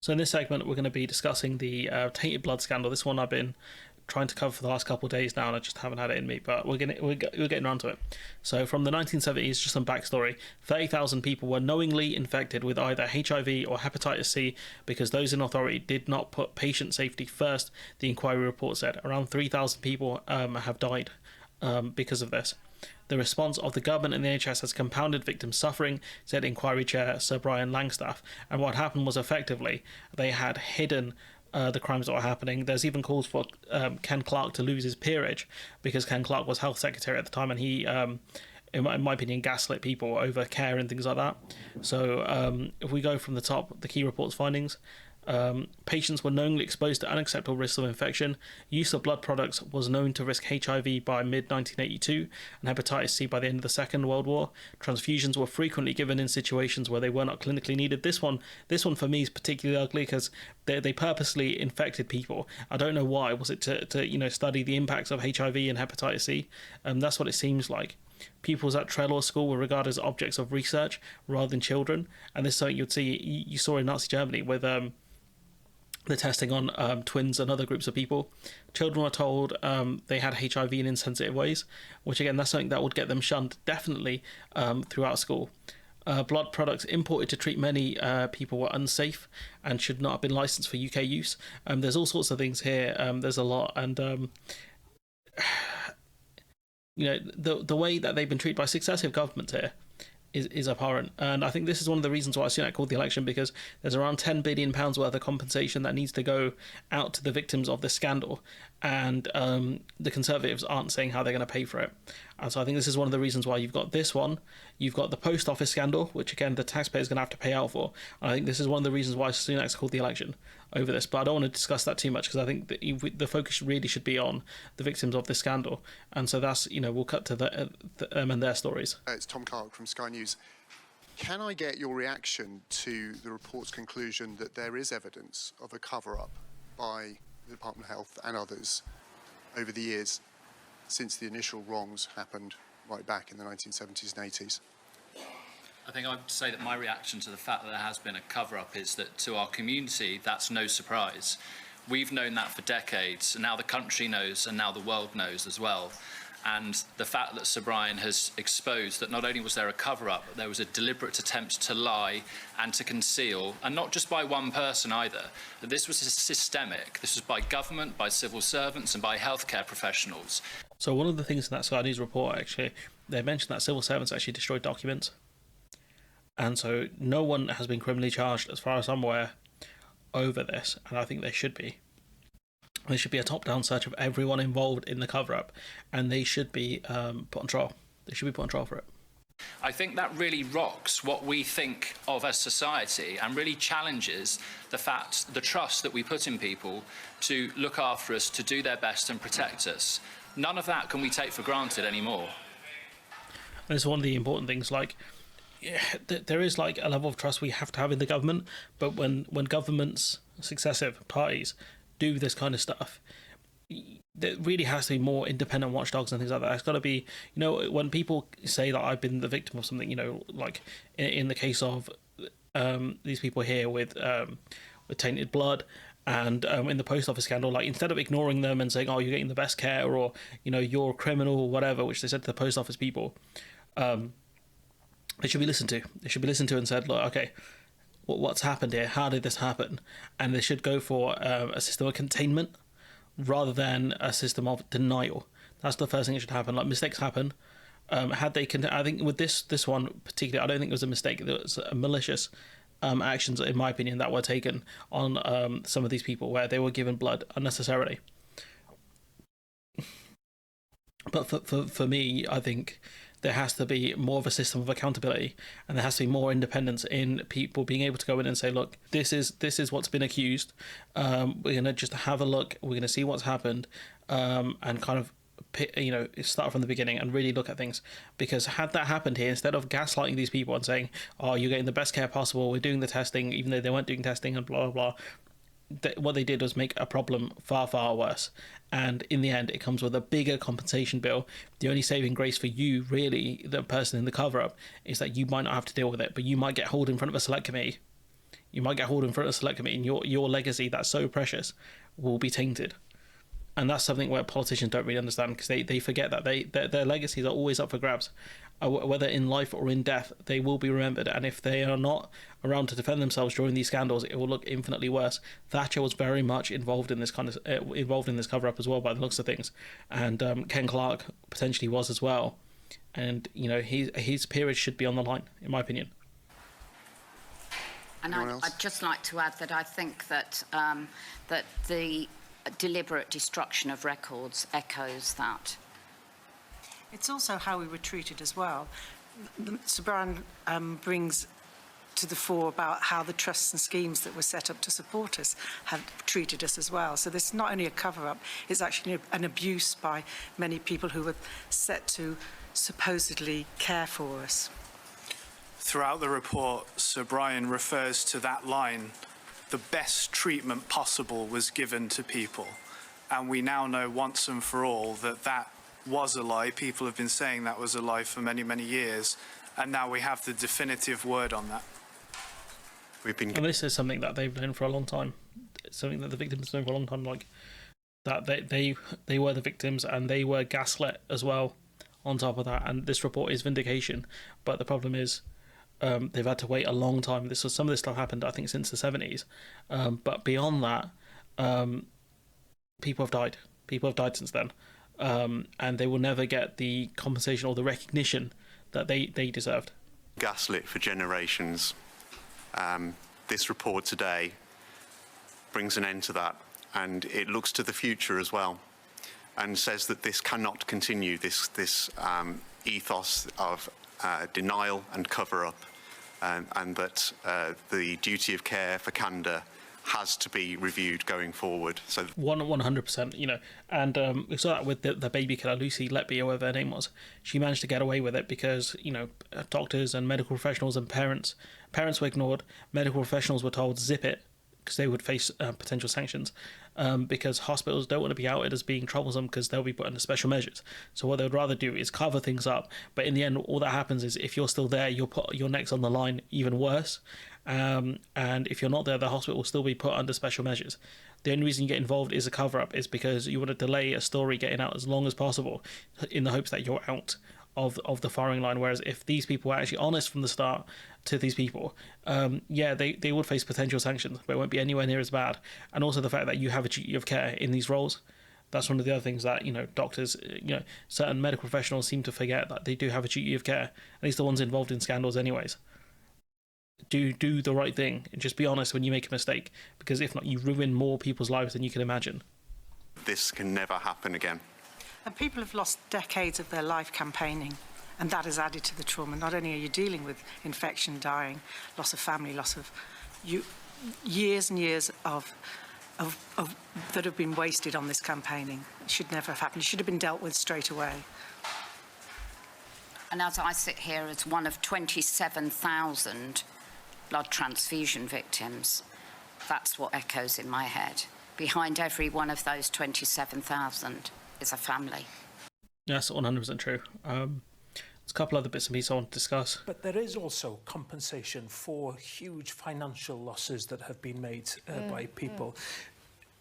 So in this segment, we're going to be discussing the tainted blood scandal. This one I've been trying to cover for the last couple of days now, and I just haven't had it in me. But we're getting around to it. So from the 1970s, just some backstory: 30,000 people were knowingly infected with either HIV or hepatitis C because those in authority did not put patient safety first. The inquiry report said around 3,000 people have died because of this. The response of the government and the NHS has compounded victims' suffering, said Inquiry Chair Sir Brian Langstaff. And what happened was effectively they had hidden the crimes that were happening. There's even calls for Ken Clarke to lose his peerage because Ken Clarke was Health Secretary at the time, and he, in my opinion, gaslit people over care and things like that. So if we go from the top, the key report's findings. Patients were knowingly exposed to unacceptable risks of infection. Use of blood products was known to risk HIV by mid-1982 and hepatitis C by the end of the Second World War. Transfusions were frequently given in situations where they were not clinically needed. This one for me is particularly ugly because they purposely infected people. I don't know why. Was it to study the impacts of HIV and hepatitis C? That's what it seems like. Pupils at Trelaw School were regarded as objects of research rather than children, and this is something you saw in Nazi Germany with the testing on twins and other groups of people. Children were told they had HIV in insensitive ways, which again, that's something that would get them shunned definitely throughout school. Blood products imported to treat many people were unsafe and should not have been licensed for UK use. There's all sorts of things here. There's a lot, and the way that they've been treated by successive governments here is abhorrent. And I think this is one of the reasons why Sunak called the election, because there's around £10 billion worth of compensation that needs to go out to the victims of this scandal, and the Conservatives aren't saying how they're going to pay for it. And so I think this is one of the reasons why you've got this one. You've got the post office scandal, which again the taxpayer's going to have to pay out for. And I think this is one of the reasons why Sunak's called the election over this. But I don't want to discuss that too much because I think that the focus really should be on the victims of this scandal. And so that's, we'll cut to them and their stories. It's Tom Clark from Sky News. Can I get your reaction to the report's conclusion that there is evidence of a cover-up by the Department of Health and others over the years since the initial wrongs happened right back in the 1970s and 80s? I think I'd say that my reaction to the fact that there has been a cover-up is that to our community, that's no surprise. We've known that for decades, and now the country knows, and now the world knows as well. And the fact that Sir Brian has exposed that not only was there a cover-up, but there was a deliberate attempt to lie and to conceal, and not just by one person either. That this was systemic. This was by government, by civil servants, and by healthcare professionals. So one of the things in that Sky News report, actually, they mentioned that civil servants actually destroyed documents. And so no one has been criminally charged, as far as I'm aware, over this. And I think they should be. There should be a top-down search of everyone involved in the cover-up, and they should be put on trial. They should be put on trial for it. I think that really rocks what we think of as society and really challenges the trust that we put in people to look after us, to do their best and protect us. None of that can we take for granted anymore. And it's one of the important things, there is a level of trust we have to have in the government, but when governments, successive parties, do this kind of stuff, there really has to be more independent watchdogs and things like that. It's got to be, when people say that I've been the victim of something, like in the case of these people here with tainted blood, and in the post office scandal, instead of ignoring them and saying, oh, you're getting the best care, or you're a criminal or whatever, which they said to the post office people, they should be listened to. They should be listened to and said, look, okay, what's happened here? How did this happen? And they should go for a system of containment rather than a system of denial. That's the first thing that should happen. Mistakes happen. I think with this one particularly, I don't think it was a mistake. There was a malicious actions, in my opinion, that were taken on some of these people where they were given blood unnecessarily. But for me, I think there has to be more of a system of accountability, and there has to be more independence in people being able to go in and say, look, this is what's been accused. We're going to just have a look. We're going to see what's happened, and kind of start from the beginning and really look at things. Because had that happened here, instead of gaslighting these people and saying, oh, you're getting the best care possible, we're doing the testing, even though they weren't doing testing and blah, blah, blah, what they did was make a problem far, far worse. And in the end, it comes with a bigger compensation bill. The only saving grace for you, really, the person in the cover-up, is that you might not have to deal with it, but you might get hauled in front of a select committee You might get hauled in front of a select committee, and your legacy that's so precious will be tainted. And that's something where politicians don't really understand, because they forget that their legacies are always up for grabs. Whether in life or in death, they will be remembered. And if they are not around to defend themselves during these scandals, it will look infinitely worse. Thatcher was very much involved in this cover up as well, by the looks of things, and Ken Clarke potentially was as well. And his peerage should be on the line, in my opinion. And I'd just like to add that I think that that the deliberate destruction of records echoes that. It's also how we were treated as well. Sir Brian brings to the fore about how the trusts and schemes that were set up to support us have treated us as well. So this is not only a cover-up, it's actually an abuse by many people who were set to supposedly care for us. Throughout the report, Sir Brian refers to that line: the best treatment possible was given to people. And we now know once and for all that that was a lie. People have been saying that was a lie for many, many years. And now we have the definitive word on that. And this is something that they've known for a long time. It's something that the victims have known for a long time, like that they were the victims and they were gaslit as well on top of that. And this report is vindication. But the problem is, they've had to wait a long time. Some of this stuff happened, I think, since the 70s. But beyond that, people have died. People have died since then. And they will never get the compensation or the recognition that they deserved. Gaslit for generations. This report today brings an end to that, and it looks to the future as well, and says that this cannot continue, this ethos of denial and cover-up, and that the duty of care for candour has to be reviewed going forward. So 100%, and we saw that with the baby killer, Lucy Letby, or whatever her name was. She managed to get away with it because, doctors and medical professionals and parents were ignored. Medical professionals were told, zip it, because they would face potential sanctions, because hospitals don't want to be outed as being troublesome because they'll be put under special measures. So what they would rather do is cover things up. But in the end, all that happens is if you're still there, you'll put your neck's on the line even worse. And if you're not there, the hospital will still be put under special measures. The only reason you get involved is a cover-up, is because you want to delay a story getting out as long as possible in the hopes that you're out of the firing line. Whereas if these people were actually honest from the start to these people, they would face potential sanctions, but it won't be anywhere near as bad. And also the fact that you have a duty of care in these roles. That's one of the other things that, doctors, certain medical professionals seem to forget, that they do have a duty of care, at least the ones involved in scandals anyways. Do the right thing and just be honest when you make a mistake, because if not, you ruin more people's lives than you can imagine. this can never happen again. And people have lost decades of their life campaigning, and that has added to the trauma. Not only are you dealing with infection, dying, loss of family, loss of years and years of that have been wasted on this campaigning. It should never have happened. It should have been dealt with straight away. And as I sit here as one of 27,000 blood transfusion victims, that's what echoes in my head. Behind every one of those 27,000 is a family. That's 100% true. There's a couple other bits and pieces I want to discuss. But there is also compensation for huge financial losses that have been made by people.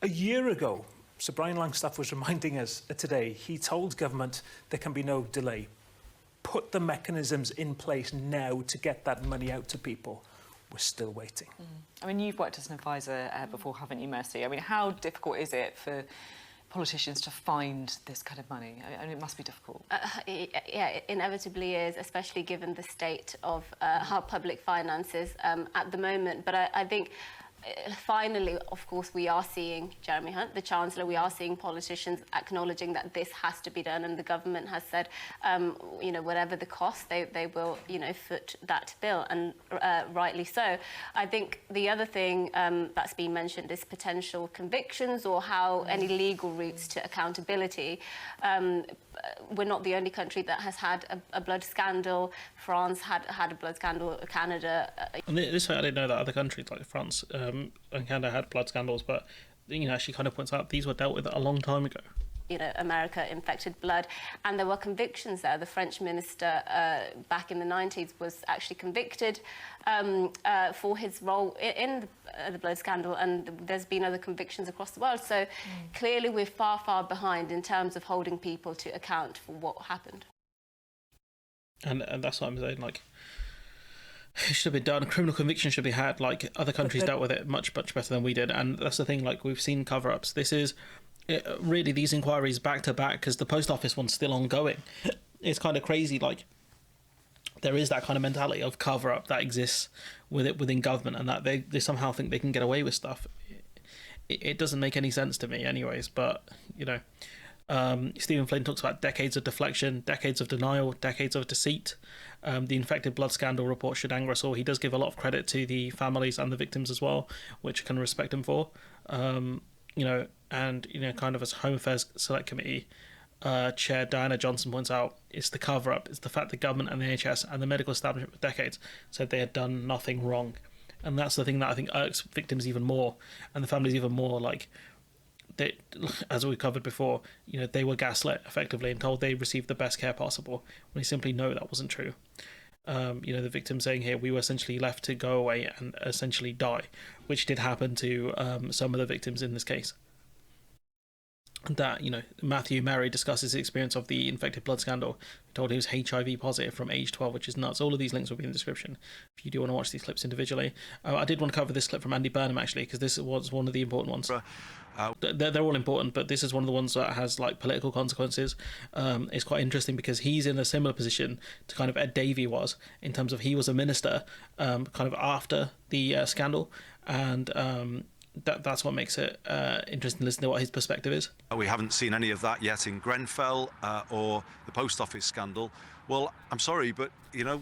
A year ago, Sir Brian Langstaff was reminding us today, he told government there can be no delay. Put the mechanisms in place now to get that money out to people. We're still waiting. I mean, you've worked as an advisor before, haven't you, Mercy? I mean, how difficult is it for politicians to find this kind of money? I mean, it must be difficult. Yeah, it inevitably is, especially given the state of our public finances at the moment. But I think finally, of course, we are seeing Jeremy Hunt, the Chancellor, we are seeing politicians acknowledging that this has to be done, and the government has said, you know, whatever the cost, they will, you know, foot that bill, and rightly so. I think the other thing that's been mentioned is potential convictions or how any legal routes to accountability. We're not the only country that has had a blood scandal. France had a blood scandal, Canada. And this way, I didn't know that other countries like France and Canada had blood scandals, but you know, she kind of points out these were dealt with a long time ago. America infected blood, and there were convictions there. The French minister back in the 90s was actually convicted for his role in the blood scandal, and there's been other convictions across the world. So clearly we're far, far behind in terms of holding people to account for what happened. And that's what I'm saying, like, it should have been done. Criminal conviction should be had. Like, other countries dealt with it much better than we did. And that's the thing, like, we've seen cover-ups. This is really these inquiries back to back, because the post office one's still ongoing. It's kind of crazy, like, there is that kind of mentality of cover-up that exists within government, and that they somehow think they can get away with stuff. It doesn't make any sense to me anyways, but, Stephen Flynn talks about decades of deflection, decades of denial, decades of deceit. The infected blood scandal report should anger us all. He does give a lot of credit to the families and the victims as well, which I can respect him for. Kind of as Home Affairs Select Committee Chair Diana Johnson points out, it's the cover-up. It's the fact the government and the NHS and the medical establishment for decades said they had done nothing wrong. And that's the thing that I think irks victims even more, and the families even more. Like, they, as we covered before, they were gaslit effectively and told they received the best care possible, when they simply know that wasn't true. The victim saying here, we were essentially left to go away and essentially die, which did happen to some of the victims in this case. That, Matthew Mary discusses his experience of the infected blood scandal. He told he was HIV positive from age 12, which is nuts. All of these links will be in the description if you do want to watch these clips individually. I did want to cover this clip from Andy Burnham, actually, because this was one of the important ones. They're all important, but this is one of the ones that has, like, political consequences. It's quite interesting because he's in a similar position to kind of Ed Davey was, in terms of he was a minister kind of after the scandal, and that's what makes it interesting to listen to what his perspective is. We haven't seen any of that yet in Grenfell or the post office scandal. Well, I'm sorry, but,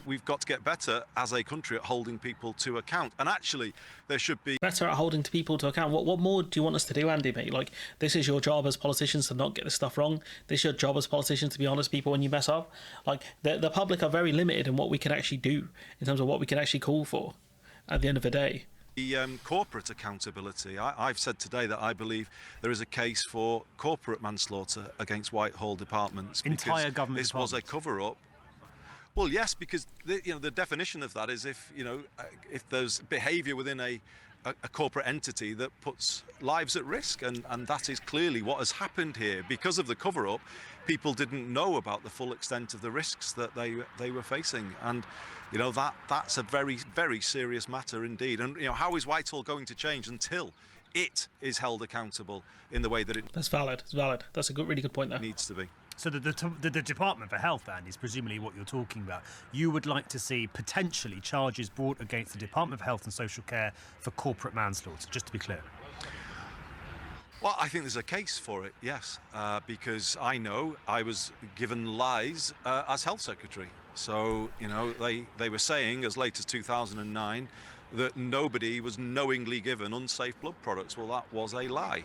we've got to get better as a country at holding people to account. And actually, there should be... Better at holding people to account. What more do you want us to do, Andy, mate? Like, this is your job as politicians to not get this stuff wrong. This is your job as politicians to be honest people when you mess up. Like, the public are very limited in what we can actually do, in terms of what we can actually call for at the end of the day. The corporate accountability. I've said today that I believe there is a case for corporate manslaughter against Whitehall departments. Entire government this was a cover-up. Well, yes, because the definition of that is if there's behaviour within a corporate entity that puts lives at risk, and that is clearly what has happened here. Because of the cover-up, people didn't know about the full extent of the risks that they were facing, and that's a very, very serious matter indeed. And how is Whitehall going to change until it is held accountable in the way that it... That's valid. It's valid. That's a really good point there. ...needs to be. So the Department for Health, then, is presumably what you're talking about. You would like to see potentially charges brought against the Department of Health and Social Care for corporate manslaughter, just to be clear. Well, I think there's a case for it, yes, because I know I was given lies as Health Secretary. So, they were saying as late as 2009 that nobody was knowingly given unsafe blood products. Well, that was a lie.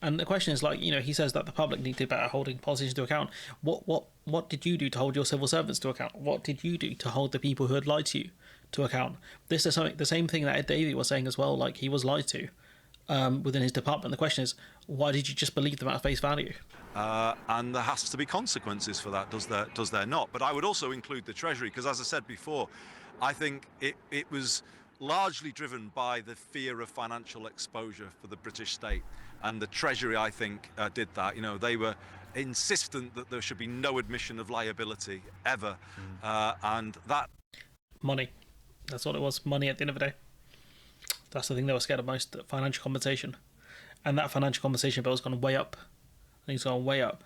And the question is, like, he says that the public need to be better holding politicians to account. What did you do to hold your civil servants to account? What did you do to hold the people who had lied to you to account? This is the same thing that Ed Davey was saying as well, like, he was lied to within his department. The question is, why did you just believe them at face value? And there has to be consequences for that, does there not? But I would also include the Treasury, because as I said before, I think it was largely driven by the fear of financial exposure for the British state. And the Treasury, I think, did that. They were insistent that there should be no admission of liability ever. And that... Money. That's what it was. Money at the end of the day. That's the thing they were scared of most, financial compensation. And that financial compensation bill has gone way up. I think it's gone way up.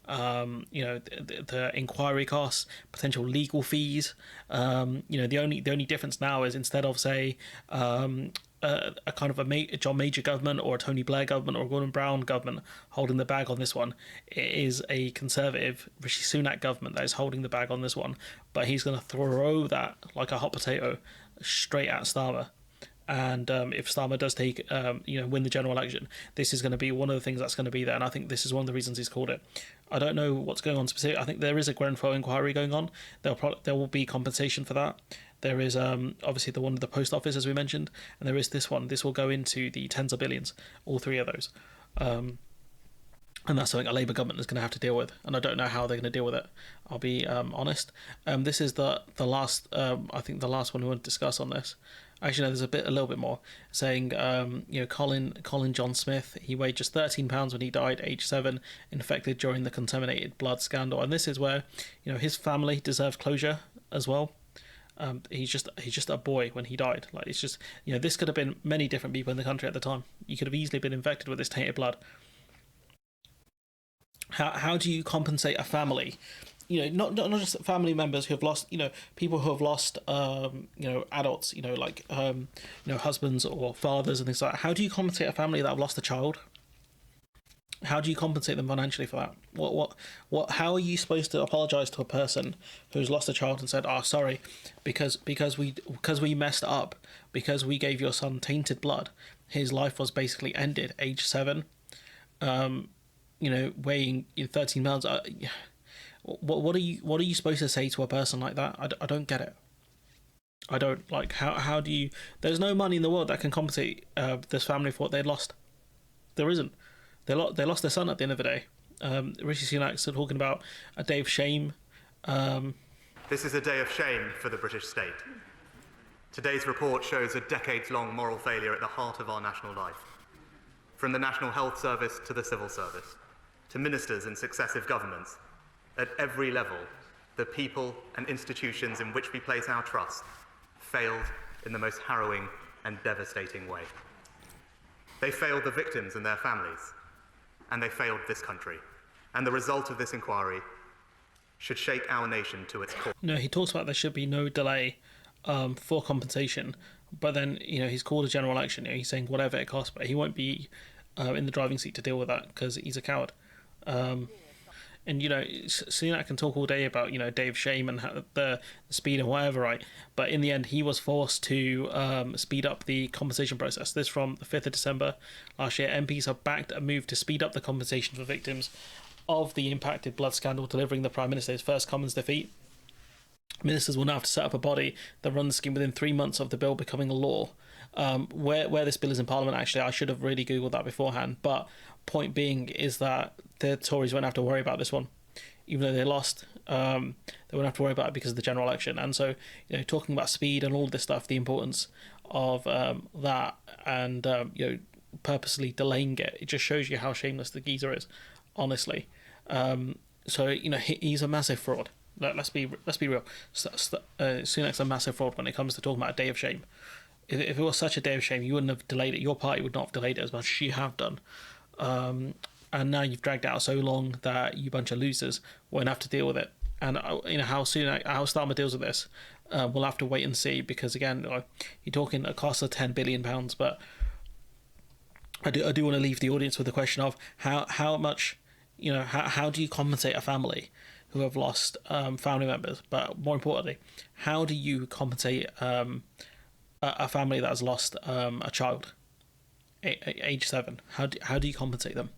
The inquiry costs, potential legal fees. The only difference now is, instead of, say, a kind of a John Major government or a Tony Blair government or a Gordon Brown government holding the bag on this one, it is a Conservative Rishi Sunak government that is holding the bag on this one. But he's going to throw that like a hot potato straight at Starmer. And if Starmer does win the general election, this is going to be one of the things that's going to be there. And I think this is one of the reasons he's called it. I don't know what's going on specifically. I think there is a Grenfell inquiry going on. There will be compensation for that. There is obviously the one of the post office, as we mentioned, and there is this one. This will go into the tens of billions, all three of those. And that's something a Labour government is going to have to deal with, and I don't know how they're going to deal with it. I'll be honest. This is the last, I think the last one we want to discuss on this. Actually, no, there's a little bit more, saying Colin John Smith, he weighed just £13 when he died, age 7, infected during the contaminated blood scandal, and this is where his family deserves closure as well. He's just a boy when he died. Like, it's just this could have been many different people in the country at the time. You could have easily been infected with this tainted blood. How do you compensate a family? Not just family members who have lost, people who have lost, adults, husbands or fathers and things like that. How do you compensate a family that have lost a child? How do you compensate them financially for that? What? How are you supposed to apologise to a person who's lost a child and said, "Oh, sorry, because we messed up, because we gave your son tainted blood, his life was basically ended, age 7." Weighing 13 pounds. What are you supposed to say to a person like that? I don't get it. I don't like how do you? There's no money in the world that can compensate this family for what they lost. There isn't. They lost their son at the end of the day. Rishi Sunak's talking about a day of shame. This is a day of shame for the British state. Today's report shows a decades-long moral failure at the heart of our national life. From the National Health Service to the civil service, to ministers in successive governments, at every level, the people and institutions in which we place our trust failed in the most harrowing and devastating way. They failed the victims and their families, and they failed this country. And the result of this inquiry should shake our nation to its core. No, he talks about there should be no delay for compensation, but then he's called a general election. He's saying whatever it costs, but he won't be in the driving seat to deal with that because he's a coward. And Sunak can talk all day about day of shame and the speed and whatever, right? But in the end, he was forced to speed up the compensation process. This from the 5th of December last year. MPs have backed a move to speed up the compensation for victims of the impacted blood scandal, delivering the Prime Minister his first Commons defeat. Ministers will now have to set up a body that runs the scheme within 3 months of the bill becoming a law. Where this bill is in Parliament, actually, I should have really Googled that beforehand. But point being is that the Tories won't have to worry about this one. Even though they lost, they won't have to worry about it because of the general election. And so, talking about speed and all this stuff, the importance of that and, purposely delaying it, it just shows you how shameless the geezer is, honestly. He's a massive fraud. Let's be real. Sunak's a massive fraud when it comes to talking about a day of shame. If it was such a day of shame, you wouldn't have delayed it. Your party would not have delayed it as much as you have done. And now you've dragged it out so long that you bunch of losers won't have to deal with it. And how Starmer deals with this, we'll have to wait and see. Because again, you're talking a cost of £10 billion, but I do want to leave the audience with the question of how much, how do you compensate a family who have lost family members? But more importantly, how do you compensate a family that has lost a child, age 7? How do you compensate them?